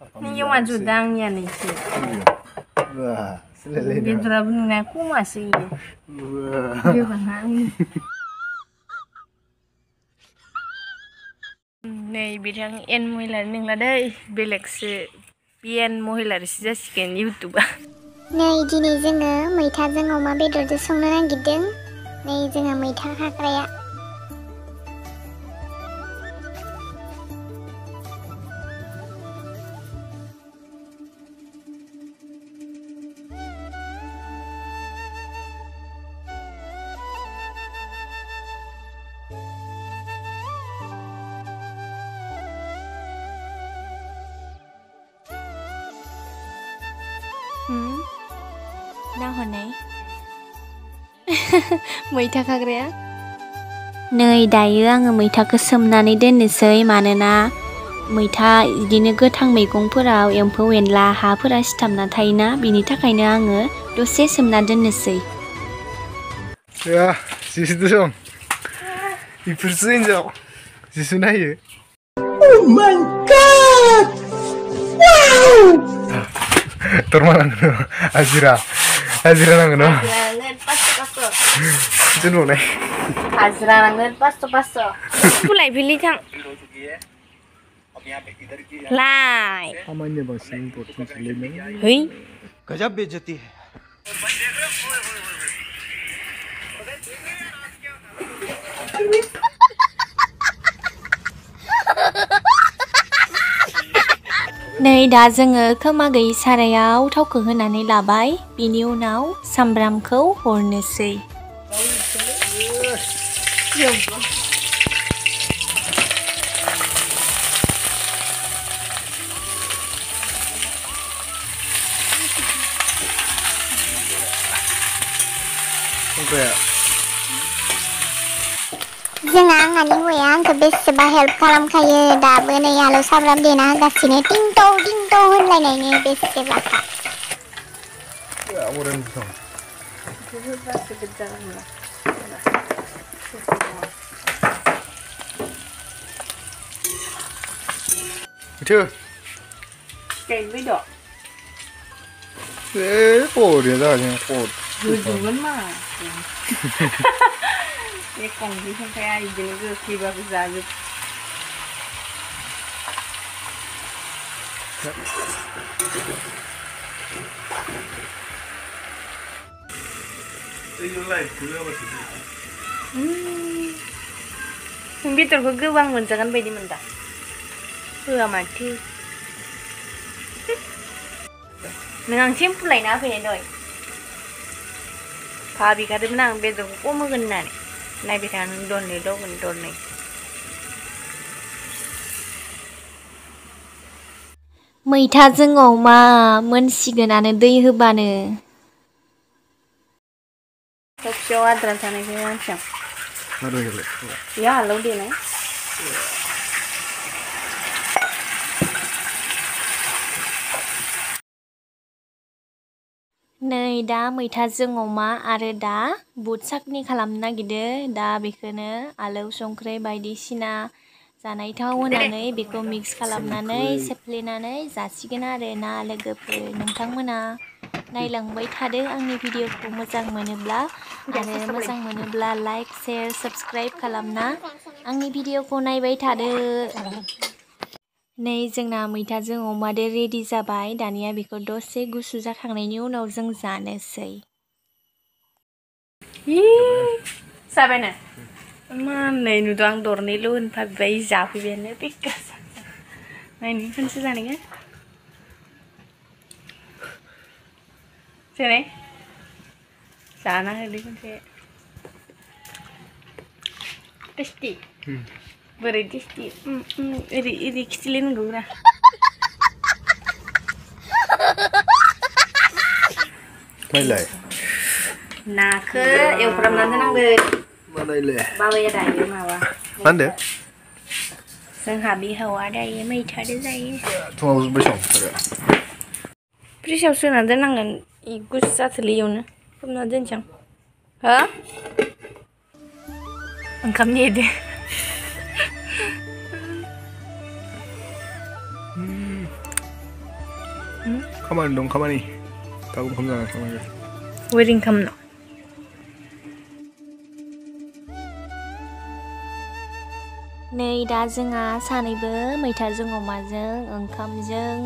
Ini maju dangnya nih sih. Wah, selesai. Betul benar aku masih. Wah. Gimana? Nei bidang en महिला नोंला दै बेलेगसो बिएन महिलासो जासिगोन युटुबा नै दिनै जोङो मैथाजों अमा बेदरजों संनो नागिरदों नै जोंहा मैथा हाग्राया ना हनै मैथा खाग्राया नै दायो आङो मैथाखौ सोमनानै दोननोसै मानोना मैथा इदिनो गोथां मैगंफोराव एम्फौ एनला हाफोरा सिथाबना थायोना बिनि थाखायनो आङो दसे सोमना दोननोसै Ja, siehst du schon? Ich verstehe es auch. Siehst du nach hier? Oh mein Gott! Wow! Termalang no, Azira nang no. Azira pasto. Jenuh nih. Azira nang pasto. Pulai pilih kang. Lai. Amannya bang sing potong selimut. Hei. गजब बेइज्जती है नै दा जोङो खोमा गैयै सारायाव थावखौ होनानै लाबाय बिनि उनाव सामब्रामखौ हरनोसै Kayak जोंहा आंहानि हौवाया आंखौ बेसेबा हेल्प खालामखायो दाबो नै आलौ सामब्राम देना होगासिनो टिंटौ होनलायनायनि बेसेबाखा ya orang bisa. Itu. Kayak beda. Dia dah yang pot. Jujur mah. Ya kongsi sampai aja nih gue kiba bisa aja. Betul gue bang menjagan bayi menda. Mati. Menang simpul lain apa ya doi? Pabi kata menang betul kok mau kena nih. Nai bitan don nih don nih. मैथाजों अमा मोनसिगोनानो दै होबानो Tokyo adran sana ke langsung. Baru gitu. Ya halo deh nih. नै दा मैथाजों अमा आरो दा बुट साखनि खालामनो नागिरदों दा बेखौनो आलौ संख्रै बायदिसिना जानाय थाव होनानै बेखौ मिक्स खालामनानै सेफ्लेनानै जासिगोन आरो ना लोगोफोर नोंथांमोना नायलांबाय थादो आंनि भिडिअखौ मोजां मोनोब्ला आरो मोजां मोनोब्ला लाइक शेयार साबस्क्राइब खालामना आंनि भिडिअखौ नायबाय थादो नै जोंना मैथाजों अमादो रेडि जाबाय दानिया बेखौ दसे गुसु जाखांनायनि उनाव जों जानोसै Sabena. Mana ini doang dornilu unpad bayi jafi bene pikas. Nah ini kan susah nih kan? Sini. Sana ini kan sih. Tasty. Very tasty. Ini kecilin gue. Mailai. Nah ke euphram nanti nanggut. Mana ile? Bawa ya dah ya mawa. Mana? Senghabi hawa dah ya mai cari dah ya. Cuma harus besok. Prisau sunan dah nangan igus satu liun. Pernah jencang. Hah? Engkau ni deh. खामानि दं खामानि दाबो ओंखाम जानानै थांनांगौ wedding खालामनो नै दा जोंहा सानैबो मैथाजों अमाजों ओंखामजों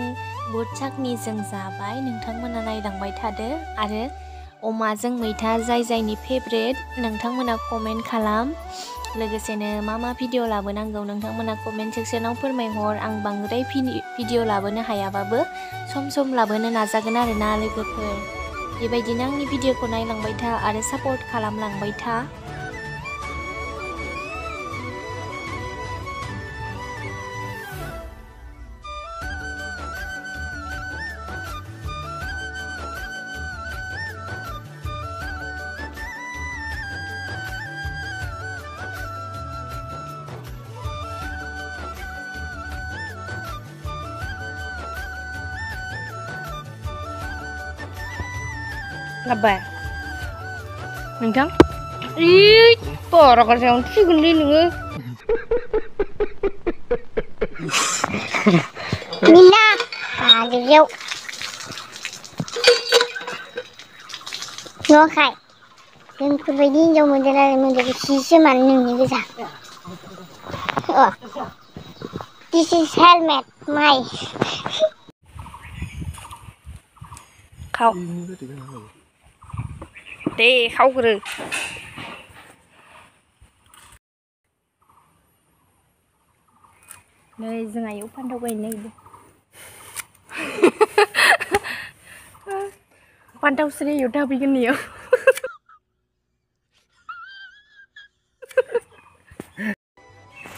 बुट चाटनिजों जाबाय नोंथांमोना नायलांबाय थादो आरो अमाजों मैथा जाय जायनि फेभरेट नोंथांमोना कमेन्ट खालाम लोगोसेनो मा मा भिडिअ लाबोनांगौ नोंथांमोना कमेन्ट सेक्सनाव फोरमायहर आं बांद्राय भिडिअ लाबोनो हायाबाबो सम सम लाबोनो नाजागोन आरोना लोगोफोर बेबायदिनो आंनि भिडिअखौ नायलांबाय था आरो सापर्ट खालामलांबाय था Apa? Nengkang? Ih, parah kan saya sih gini nih. Mina, ayo. Ngô Khải, đừng cứ phải đi đâu mình ra đây mình được xí xí mà đừng như cái gì. This is helmet, my. Không. Đi không được. Đây giờ ngày upan đâu vậy này. Pan đâu sini udah bikin nhiều.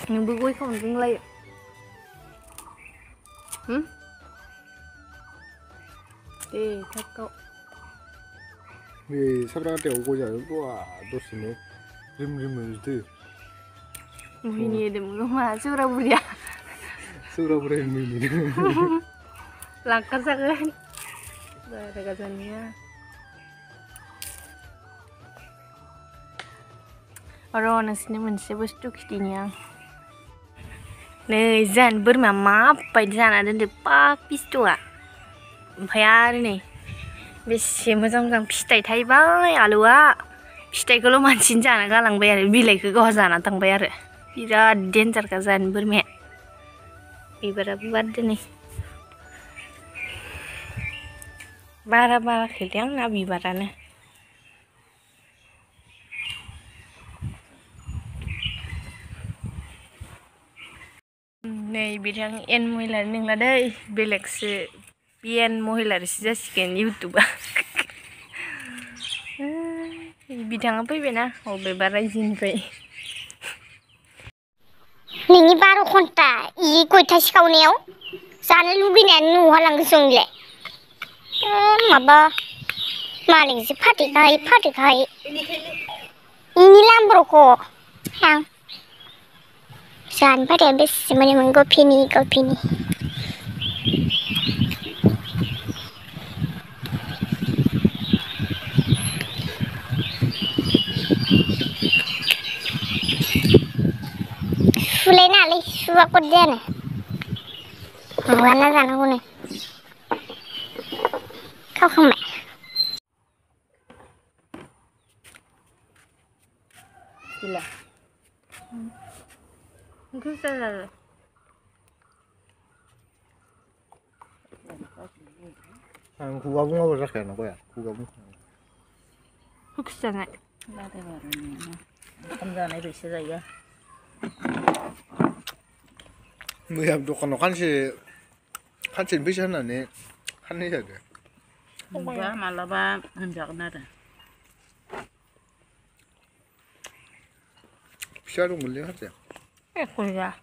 Nhưng bữa cuối không dừng lại. Đi theo cậu. 왜 사람한테 오고 자고 아도시네 림림을 Ini ada mengema Surabaya. Surabaya ini Langkah sekali. Ada kasannya. Orang sini masih bestu kitinya. Nih zan bermama apa di sana ada papis tuh ah. Bayar nih. बेसे मोजां मोजां फिथाइ थाइबाय आलुआ फिथाइखौल' मानसिनो जानो गालांबाय आरो बिलाइखौ गावहा जाना थांबाय आरो बिराद डेन्जारखा जानो बोरमाया बिबाराबो बारदो नै बारा बाराखैलै आंना बिबारानो नै बिथां एन महिला नोंला दै बेलेगसो Pian महिलारिसो जासिगोन इउटुबा बिथाङा फैबायना अबेबा रायजोनिफ्राय नोंनि 12 घन्टा इ गयथा सिखावनायाव जानो लुगैनायानो नुहालांगोन जोंलाय माबा मालिकसो फाथैखाय इनि लामब्रखौ आं जानो फाथैया बेसे मोनोमोन गफिनि Sulenali suap kerjaan. Mana sana gune? Kau kemana? Gila. Mungkin salah. 구가 붕어를 이렇게 하는 거야 구가 붕어 혹시나 나도 모르네. 감자네 비슷해요. 뭐야 독한 한치 비시 하나네 한 해야 돼 Enggak, malah bang hendak nada. 피하러 몰래 하자 에, 그러자.